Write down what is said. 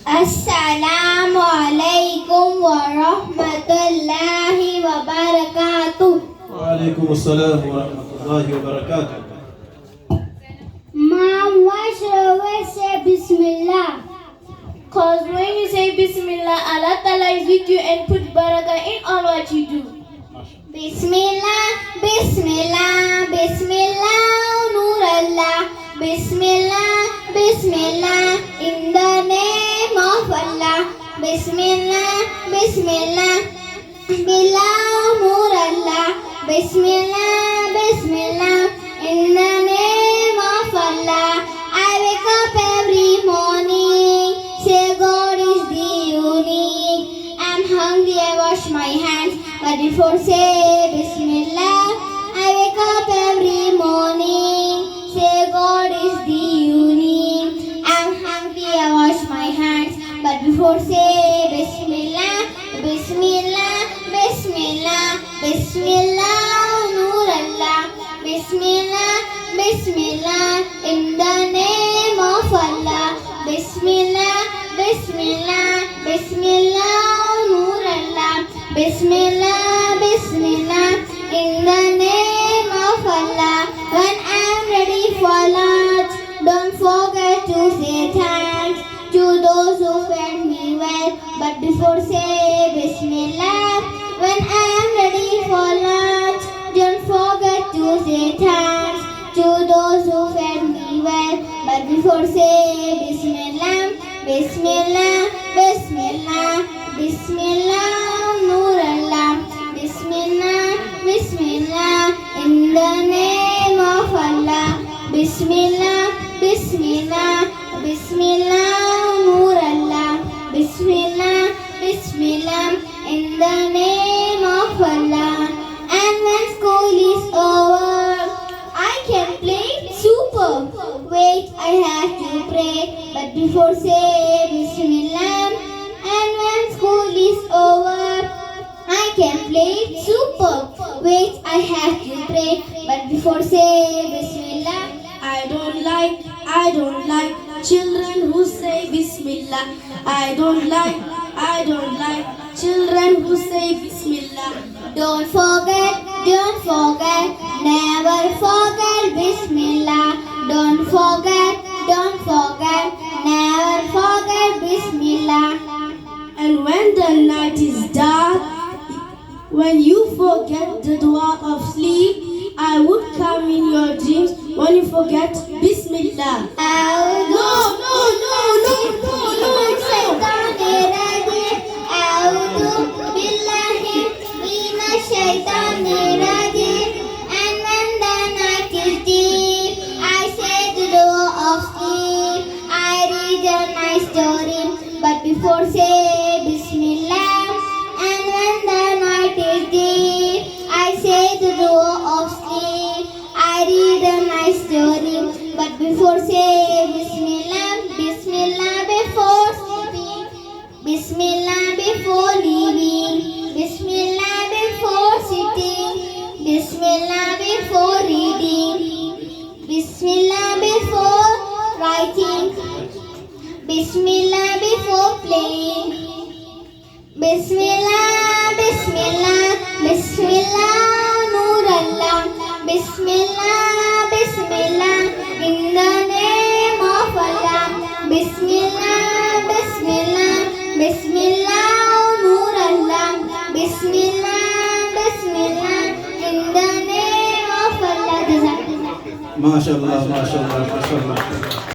Assalamu alaikum wa rahmatullahi wa barakatuh. وعليكم السلام ورحمة الله وبركاته. Mom, why should I always say Bismillah? Cause when you say Bismillah, Allah Ta'ala is with you and put barakah in all what you do. Bismillah, Bismillah, Bismillah, Nur Allah. Bismillah, Bismillah, in the name of Allah. Bismillah, Bismillah, Bismillah, Nur Allah. Bismillah, Bismillah, in the name of Allah. I wake up every morning, say God is the unique. I'm hungry, I wash my hands, but before say Bismillah. I wake up every morning, say God is the unique. I'm hungry, I wash my hands, but before say Bismillah. Bismillah, Bismillah, Bismillah, Nur Allah. Bismillah, Bismillah, in the name of Allah. Bismillah, Bismillah, Bismillah, Nur Allah. Bismillah, Bismillah, in the name of Allah. When I'm ready for lunch, don't forget to say thanks to those who fed me well, but before say Bismillah. When I'm ready for lunch, don't forget to say thanks to those who fed me well, but before say Bismillah. Bismillah, Bismillah, Bismillah, Nur Allah. Bismillah, Bismillah, in the name of Allah. Bismillah, Bismillah, Bismillah, Nur Allah. Bismillah, Bismillah, in the name of Allah. And when school is over, I can play super. Wait, I have to pray, but before say Bismillah. And when school is over, I can play super. Wait, I have to pray, but before say Bismillah. I don't like children who say Bismillah. I don't like children who say Bismillah. Don't forget, never forget Bismillah. Don't forget, never forget Bismillah. And when the night is dark, when you forget the dua of sleep, I would come in your dreams when you forget Bismillah. And when the night is deep, I say the dua of sleep. I read a nice story, but before say Bismillah. And when the night is deep, I say the dua of sleep. I read a nice story, but before say Bismillah. Bismillah before sleeping, Bismillah before leaving, Bismillah before sitting, Bismillah before reading, Bismillah before writing, Bismillah before playing. Bismillah, Bismillah, Bismillah, Nur Allah. Bismillah, Bismillah, in the name of Allah. Bismillah, Bismillah, Bismillah, Nur Allah. Bismillah, Bismillah, in the name of Allah. ما شاء الله ما شاء الله ما شاء الله.